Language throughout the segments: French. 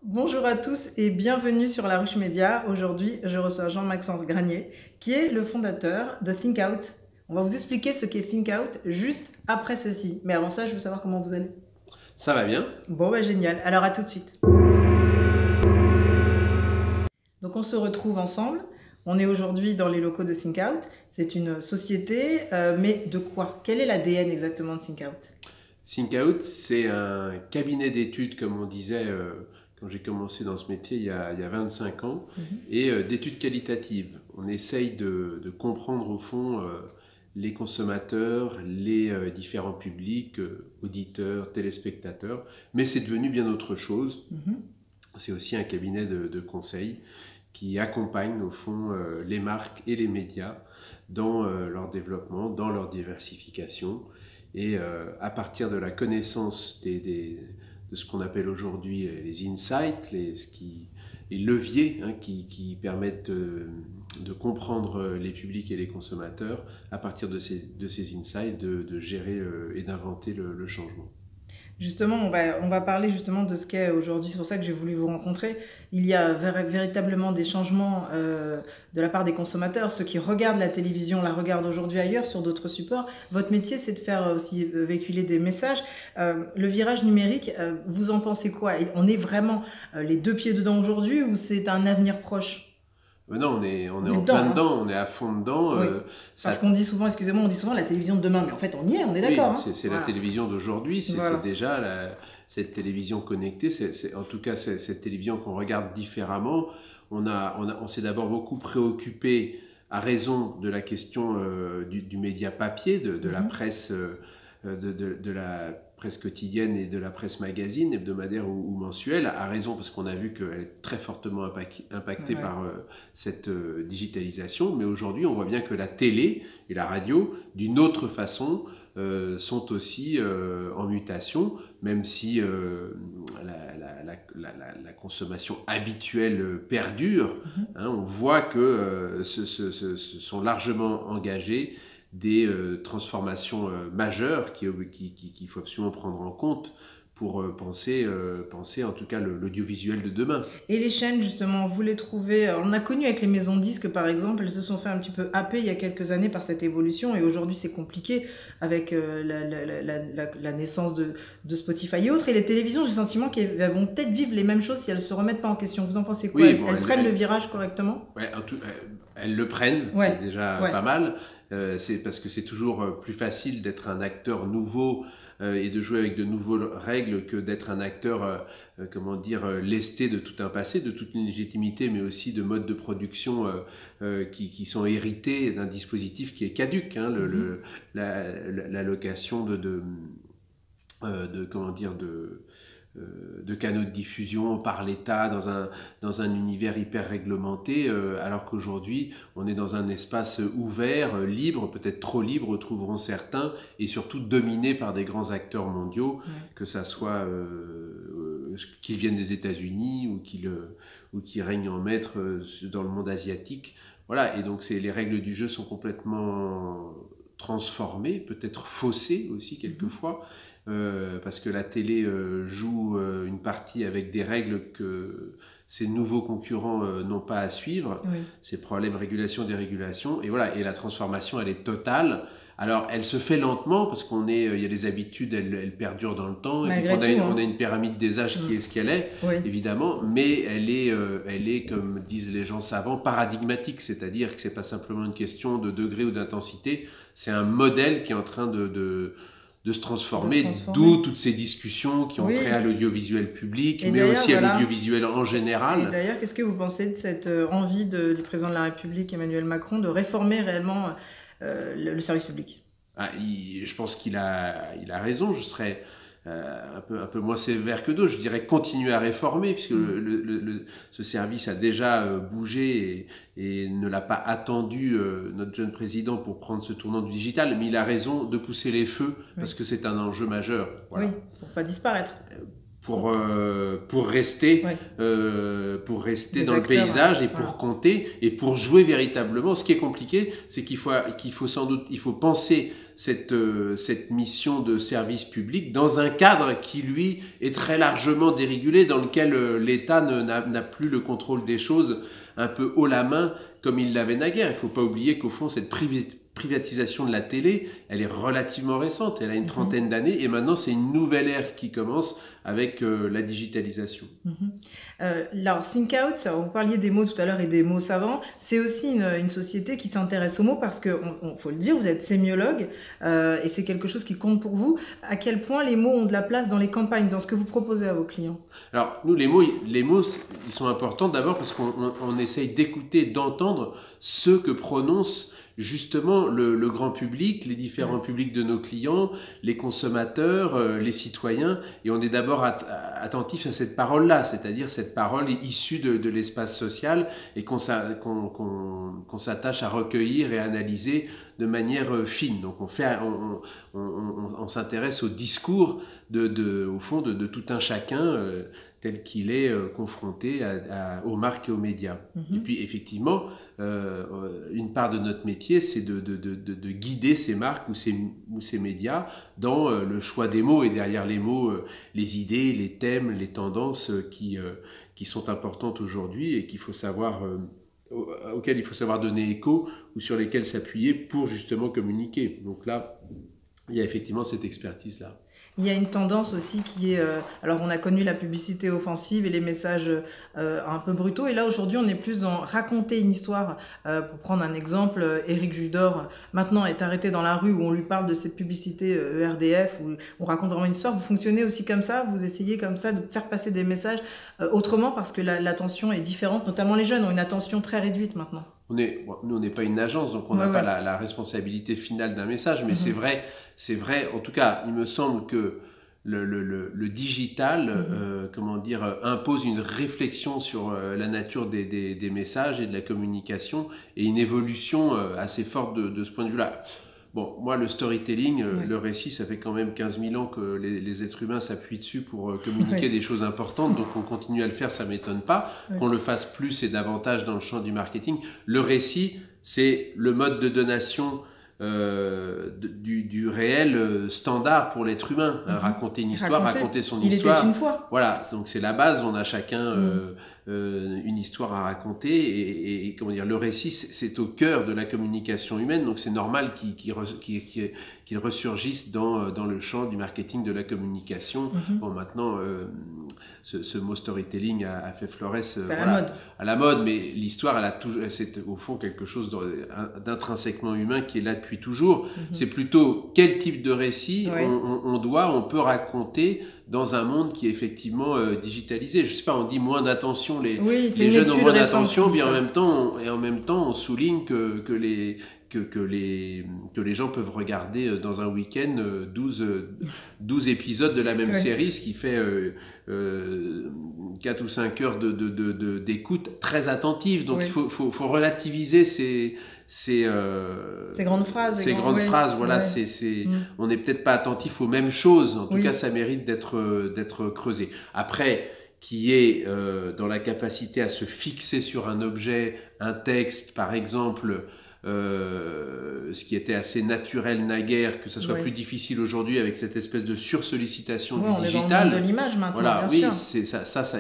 Bonjour à tous et bienvenue sur La Ruche Média. Aujourd'hui, je reçois Jean-Maxence Granier, qui est le fondateur de Think Out. On va vous expliquer ce qu'est Think Out juste après ceci. Mais avant ça, je veux savoir comment vous allez. Ça va bien? Bon, bah génial. Alors à tout de suite. Donc on se retrouve ensemble. On est aujourd'hui dans les locaux de Think Out. C'est une société, mais de quoi? Quel est l'ADN exactement de Think Out? Think Out, c'est un cabinet d'études, comme on disait quand j'ai commencé dans ce métier il y a 25 ans, et d'études qualitatives. On essaye de comprendre au fond les consommateurs, les différents publics, auditeurs, téléspectateurs, mais c'est devenu bien autre chose. C'est aussi un cabinet de conseil qui accompagne au fond les marques et les médias dans leur développement, dans leur diversification. Et à partir de la connaissance de ce qu'on appelle aujourd'hui les insights, les leviers qui permettent de comprendre les publics et les consommateurs, à partir de ces insights, de gérer et d'inventer le changement. Justement, on va parler justement de ce qu'est aujourd'hui. C'est pour ça que j'ai voulu vous rencontrer. Il y a véritablement des changements de la part des consommateurs. Ceux qui regardent la télévision la regardent aujourd'hui ailleurs, sur d'autres supports. Votre métier, c'est de faire aussi véhiculer des messages. Le virage numérique, vous en pensez quoi? On est vraiment les deux pieds dedans aujourd'hui ou c'est un avenir proche? Non, on est On est en dedans, plein hein. dedans, on est à fond dedans. Oui. Ça Parce qu'on dit souvent, excusez-moi, on dit souvent la télévision de demain. Mais en fait, on y est, on est d'accord, Oui, hein. c'est la Voilà. télévision d'aujourd'hui, c'est Voilà. déjà cette télévision connectée, en tout cas cette télévision qu'on regarde différemment. On s'est d'abord beaucoup préoccupé à raison de la question du média papier, de la presse, de la presse quotidienne et de la presse magazine, hebdomadaire ou mensuelle, à raison parce qu'on a vu qu'elle est très fortement impactée Ouais. par cette digitalisation. Mais aujourd'hui, on voit bien que la télé et la radio, d'une autre façon, sont aussi en mutation, même si la consommation habituelle perdure. Hein, on voit que se sont largement engagés des transformations majeures qu'il faut absolument prendre en compte pour penser en tout cas l'audiovisuel de demain. Et les chaînes, justement, vous les trouvez... Alors, on a connu avec les maisons de disques, par exemple, elles se sont fait un petit peu happer il y a quelques années par cette évolution, et aujourd'hui c'est compliqué avec la naissance de Spotify et autres. Et les télévisions, j'ai le sentiment qu'elles vont peut-être vivre les mêmes choses si elles ne se remettent pas en question. Vous en pensez quoi? Oui, Elles, bon, elles prennent le virage correctement? ouais, elles le prennent, Ouais, c'est déjà ouais. pas mal. C'est parce que c'est toujours plus facile d'être un acteur nouveau et de jouer avec de nouvelles règles que d'être un acteur, comment dire, lesté de tout un passé, de toute une légitimité, mais aussi de modes de production qui sont hérités d'un dispositif qui est caduque. Hein, la location comment dire, de canaux de diffusion par l'État dans un univers hyper réglementé, alors qu'aujourd'hui, on est dans un espace ouvert, libre, peut-être trop libre, trouveront certains, et surtout dominé par des grands acteurs mondiaux, Ouais. que ça soit qu'ils viennent des États-Unis ou qui règnent en maître dans le monde asiatique. Voilà, et donc les règles du jeu sont complètement transformées, peut-être faussées aussi quelquefois. Parce que la télé joue une partie avec des règles que ces nouveaux concurrents n'ont pas à suivre, Oui. ces problèmes régulation-dérégulation, et voilà, et la transformation, elle est totale. Alors, elle se fait lentement parce il y a des habitudes, elles perdurent dans le temps, et puis Malgré tout, on a hein. une pyramide des âges qui est ce qu'elle est, Oui. évidemment, mais elle est, comme disent les gens savants, paradigmatique, c'est-à-dire que c'est pas simplement une question de degré ou d'intensité, c'est un modèle qui est en train de se De se transformer, transformer. d'où toutes ces discussions qui ont Oui. trait à l'audiovisuel public, Et mais d'ailleurs, aussi à voilà. l'audiovisuel en Et général. d'ailleurs, qu'est-ce que vous pensez de cette envie du président de la République, Emmanuel Macron, de réformer réellement le service public? Je pense qu'il il a raison, je serais un peu moins sévère que d'autres, je dirais continuer à réformer, puisque ce service a déjà bougé et ne l'a pas attendu, notre jeune président, pour prendre ce tournant du digital, mais il a raison de pousser les feux, Oui. parce que c'est un enjeu majeur. Oui, Voilà. pour pas disparaître. pour rester, Des dans acteurs, le paysage et pour voilà. compter et pour jouer véritablement. Ce qui est compliqué, c'est qu'il faut sans doute penser cette mission de service public dans un cadre qui, lui, est très largement dérégulé, dans lequel l'État n'a plus le contrôle des choses un peu haut la main comme il l'avait naguère. Il ne faut pas oublier qu'au fond, cette privatisation de la télé, elle est relativement récente, elle a une trentaine d'années, et maintenant c'est une nouvelle ère qui commence avec la digitalisation. Alors, Think Out, vous parliez des mots tout à l'heure et des mots savants, c'est aussi une société qui s'intéresse aux mots parce que, faut le dire, vous êtes sémiologue et c'est quelque chose qui compte pour vous. À quel point les mots ont de la place dans les campagnes, dans ce que vous proposez à vos clients? Alors, nous, les mots, ils sont importants d'abord parce qu'on essaye d'écouter, d'entendre ce que prononce justement le grand public, les différents publics de nos clients, les consommateurs, les citoyens, et on est d'abord attentif à cette parole-là, c'est-à-dire cette parole issue de l'espace social et qu'on s'attache à recueillir et analyser de manière fine. Donc on s'intéresse au discours au fond de tout un chacun tel qu'il est confronté aux marques et aux médias. Et puis effectivement, une part de notre métier, c'est de guider ces marques ou ces médias dans le choix des mots, et derrière les mots, les idées, les thèmes, les tendances qui sont importantes aujourd'hui et auxquelles il faut savoir donner écho ou sur lesquelles s'appuyer pour justement communiquer. Donc là, il y a effectivement cette expertise-là. Il y a une tendance aussi qui est... alors, on a connu la publicité offensive et les messages un peu brutaux. Et là, aujourd'hui, on est plus dans raconter une histoire. Pour prendre un exemple, Éric Judor, maintenant, est arrêté dans la rue où on lui parle de cette publicité ERDF, où on raconte vraiment une histoire. Vous fonctionnez aussi comme ça? Vous essayez comme ça de faire passer des messages autrement parce que l'attention est différente. Notamment les jeunes ont une attention très réduite maintenant. Nous, on n'est pas une agence, donc on n'a pas la responsabilité finale d'un message, mais c'est vrai, en tout cas, il me semble que le digital, impose une réflexion sur la nature des messages et de la communication, et une évolution assez forte de ce point de vue-là. Bon, moi, le storytelling, le récit, ça fait quand même 15 000 ans que les êtres humains s'appuient dessus pour communiquer des choses importantes, donc on continue à le faire, ça ne m'étonne pas. Qu'on le fasse plus et davantage dans le champ du marketing. Le récit, c'est le mode de donation du réel standard pour l'être humain. Raconter une histoire, raconter son histoire. Il était une fois. Voilà, donc c'est la base, on a chacun une histoire à raconter, et comment dire, le récit, c'est au cœur de la communication humaine, donc c'est normal qu'il ressurgisse dans le champ du marketing, de la communication. Bon, maintenant, ce mot storytelling a fait florès à la mode, mais l'histoire, c'est au fond quelque chose d'intrinsèquement humain qui est là depuis toujours. C'est plutôt quel type de récit on peut raconter dans un monde qui est effectivement digitalisé. Je sais pas, on dit moins d'attention, les jeunes ont moins d'attention, mais en même temps, on souligne que les gens peuvent regarder dans un week-end 12 épisodes de la même série, ce qui fait 4 ou 5 heures d'écoute très attentive. Donc il faut relativiser ces grandes phrases. Voilà, on n'est peut-être pas attentif aux mêmes choses. En tout cas, ça mérite d'être creusé. Après, qui est dans la capacité à se fixer sur un objet, un texte, par exemple, ce qui était assez naturel naguère, que ce soit plus difficile aujourd'hui avec cette espèce de sursollicitation du digital. On est dans le monde de l'image maintenant, voilà, bien sûr.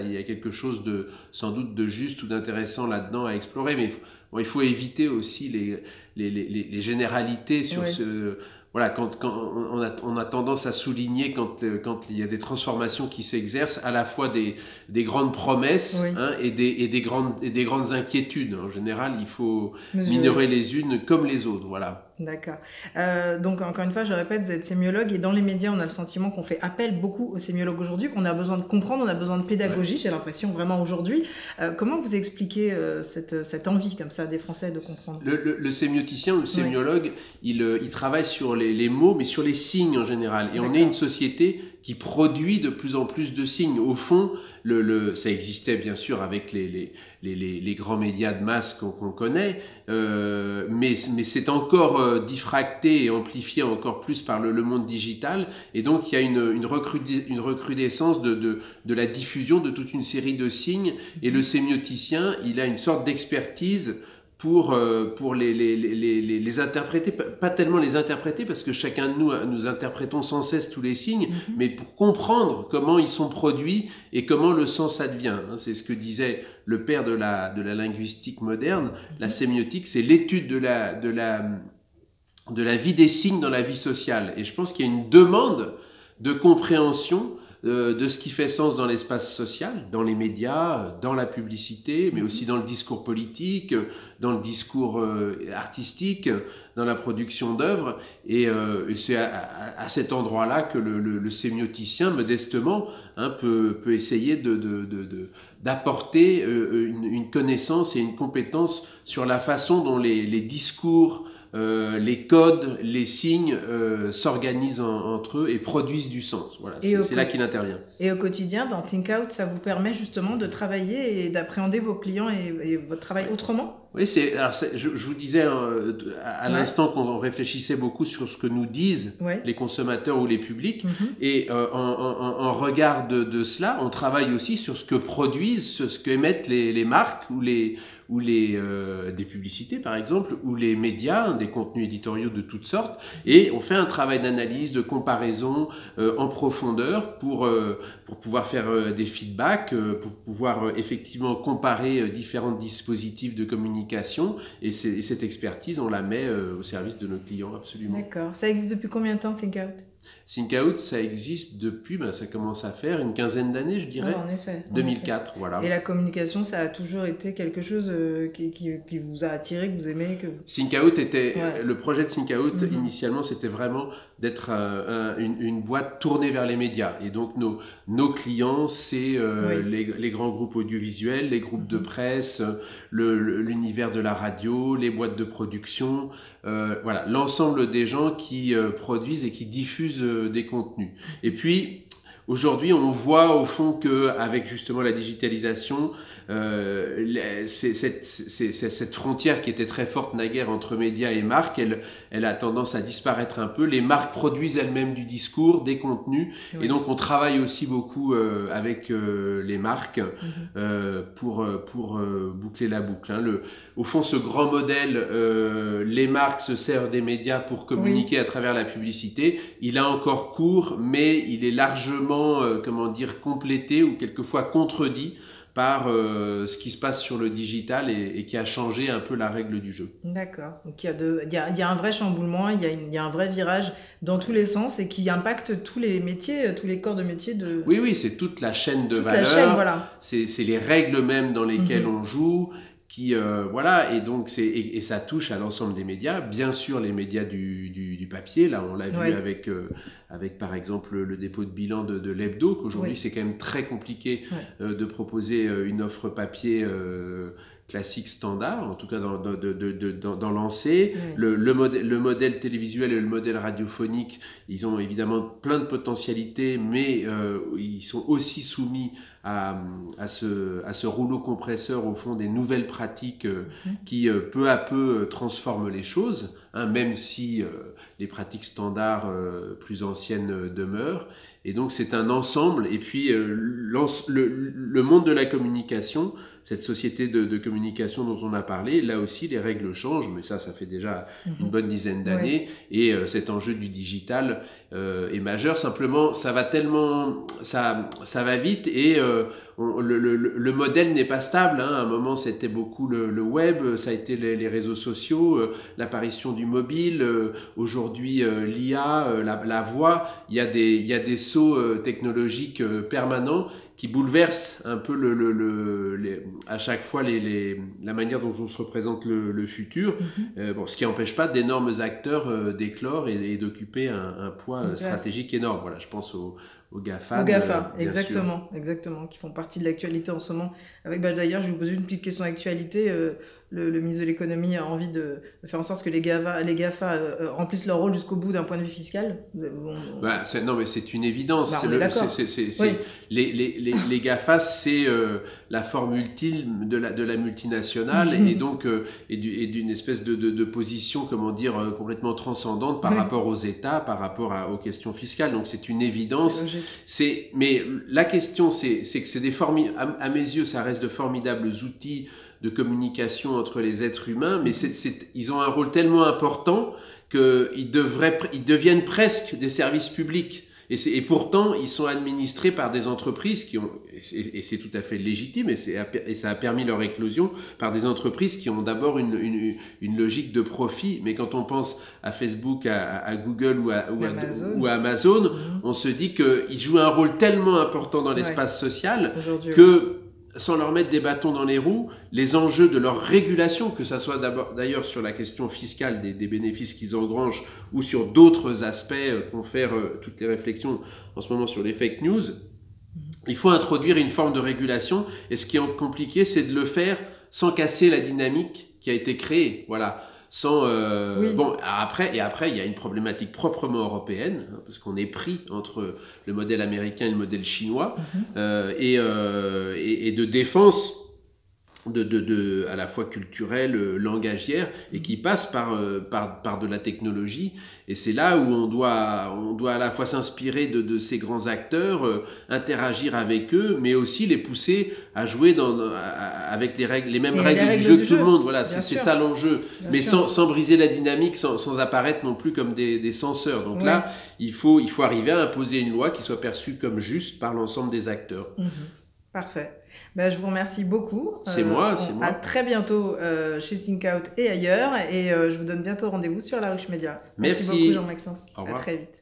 Il y a quelque chose sans doute de juste ou d'intéressant là-dedans à explorer, mais il faut éviter aussi les généralités sur ce... Voilà, quand on a tendance à souligner quand il y a des transformations qui s'exercent, à la fois des grandes promesses et des grandes inquiétudes. En général, il faut minorer les unes comme les autres. Voilà. D'accord. Donc, encore une fois, je répète, vous êtes sémiologue, et dans les médias, on a le sentiment qu'on fait appel beaucoup aux sémiologues aujourd'hui, qu'on a besoin de comprendre, on a besoin de pédagogie, j'ai l'impression vraiment aujourd'hui. Comment vous expliquez cette envie comme ça des Français de comprendre? Le sémioticien ou le sémiologue, il travaille sur les mots, mais sur les signes en général. Et on est une société qui produit de plus en plus de signes. Au fond, ça existait bien sûr avec les grands médias de masse qu'on connaît, mais c'est encore diffracté et amplifié encore plus par le monde digital, et donc il y a une recrudescence de la diffusion de toute une série de signes, et le sémioticien, il a une sorte d'expertise pour les interpréter, pas tellement les interpréter, parce que chacun de nous interprétons sans cesse tous les signes, mais pour comprendre comment ils sont produits et comment le sens advient. C'est ce que disait le père de la linguistique moderne. La sémiotique, c'est l'étude de la vie des signes dans la vie sociale. Et je pense qu'il y a une demande de compréhension de ce qui fait sens dans l'espace social, dans les médias, dans la publicité, mais aussi dans le discours politique, dans le discours artistique, dans la production d'œuvres. Et c'est à cet endroit-là que le sémioticien, modestement, peut essayer d'apporter une connaissance et une compétence sur la façon dont les discours, les codes, les signes s'organisent entre eux et produisent du sens. Voilà, c'est là qu'il intervient. Et au quotidien, dans Think Out, ça vous permet justement de travailler et d'appréhender vos clients et votre travail autrement ? Oui, je vous disais à l'instant qu'on réfléchissait beaucoup sur ce que nous disent les consommateurs ou les publics, et en regard de cela, on travaille aussi sur ce que produisent, ce que émettent les marques ou des publicités par exemple, ou les médias, des contenus éditoriaux de toutes sortes, et on fait un travail d'analyse, de comparaison en profondeur pour pouvoir faire des feedbacks, pour pouvoir effectivement comparer différents dispositifs de communication, et cette expertise, on la met au service de nos clients, absolument. D'accord. Ça existe depuis combien de temps, Think Out ? Think Out, ça existe depuis, ça commence à faire une quinzaine d'années, je dirais. En effet. 2004, voilà. Et la communication, ça a toujours été quelque chose qui vous a attiré, que vous aimez Think Out était... Le projet de Think Out, initialement, c'était vraiment d'être une boîte tournée vers les médias. Et donc, nos clients, c'est les grands groupes audiovisuels, les groupes de presse, l'univers de la radio, les boîtes de production, voilà, l'ensemble des gens qui produisent et qui diffusent des contenus. Et puis, aujourd'hui, on voit au fond qu'avec justement la digitalisation, cette frontière qui était très forte naguère entre médias et marques, elle a tendance à disparaître un peu. Les marques produisent elles-mêmes du discours, des contenus, et donc on travaille aussi beaucoup avec les marques pour boucler la boucle. Au fond, ce grand modèle, les marques se servent des médias pour communiquer à travers la publicité. Il a encore cours, mais il est largement, complété ou quelquefois contredit par ce qui se passe sur le digital et qui a changé un peu la règle du jeu. D'accord. Donc il y a un vrai chamboulement, il y a un vrai virage dans tous les sens et qui impacte tous les métiers, tous les corps de métier de... Oui, c'est toute la chaîne de valeur. La chaîne, voilà. C'est les règles même dans lesquelles on joue. Et donc ça touche à l'ensemble des médias, bien sûr les médias du papier, là on l'a vu avec par exemple le dépôt de bilan de l'Hebdo, qu'aujourd'hui c'est quand même très compliqué de proposer une offre papier classique standard, en tout cas dans lancer. Le modèle télévisuel et le modèle radiophonique, ils ont évidemment plein de potentialités, mais ils sont aussi soumis à ce rouleau compresseur au fond des nouvelles pratiques qui peu à peu transforment les choses, même si les pratiques standards plus anciennes demeurent. Et donc c'est un ensemble. Et puis le monde de la communication, cette société de communication dont on a parlé, là aussi les règles changent, mais ça fait déjà une bonne dizaine d'années. Et cet enjeu du digital est majeur. Simplement, ça va vite et le modèle n'est pas stable. À un moment, c'était beaucoup le web, ça a été les réseaux sociaux, l'apparition du mobile. Aujourd'hui, l'IA, la voix, il y a des sauts technologiques permanents qui bouleverse un peu à chaque fois la manière dont on se représente le futur. Ce qui n'empêche pas d'énormes acteurs d'éclore et d'occuper un poids stratégique énorme. Voilà, je pense aux GAFA. Aux GAFA, exactement, qui font partie de l'actualité en ce moment. D'ailleurs, je vais vous poser une petite question d'actualité. le ministre de l'économie a envie de faire en sorte que les GAFA remplissent leur rôle jusqu'au bout d'un point de vue fiscal. Non, mais c'est une évidence. Oui. Les GAFA, c'est la forme ultime de la multinationale et donc et d'une espèce de position, comment dire, complètement transcendante par rapport aux États, par rapport aux questions fiscales. Donc c'est une évidence. Mais la question, c'est que à mes yeux, ça reste de formidables outils de communication entre les êtres humains, mais ils ont un rôle tellement important qu'ils deviennent presque des services publics. Et pourtant, ils sont administrés par des entreprises et c'est tout à fait légitime, et ça a permis leur éclosion, par des entreprises qui ont d'abord une logique de profit. Mais quand on pense à Facebook, à Google ou à Amazon, on se dit qu'ils jouent un rôle tellement important dans l'espace social que, sans leur mettre des bâtons dans les roues, les enjeux de leur régulation, que ça soit d'ailleurs sur la question fiscale des bénéfices qu'ils engrangent ou sur d'autres aspects confèrent toutes les réflexions en ce moment sur les fake news, il faut introduire une forme de régulation. Et ce qui est compliqué, c'est de le faire sans casser la dynamique qui a été créée. Voilà. Bon, après, il y a une problématique proprement européenne, parce qu'on est pris entre le modèle américain et le modèle chinois, et de défense à la fois culturelle, langagière, et qui passe par de la technologie. Et c'est là où on doit à la fois s'inspirer de ces grands acteurs, interagir avec eux, mais aussi les pousser à jouer avec les mêmes règles du jeu que tout le monde. Voilà, c'est ça l'enjeu. Mais sans briser la dynamique, sans apparaître non plus comme des censeurs. Donc là, il faut arriver à imposer une loi qui soit perçue comme juste par l'ensemble des acteurs. Parfait. Je vous remercie beaucoup. C'est moi. À très bientôt chez Think Out et ailleurs. Et je vous donne bientôt rendez-vous sur La Ruche Média. Merci beaucoup, Jean-Maxence. Au revoir. À très vite.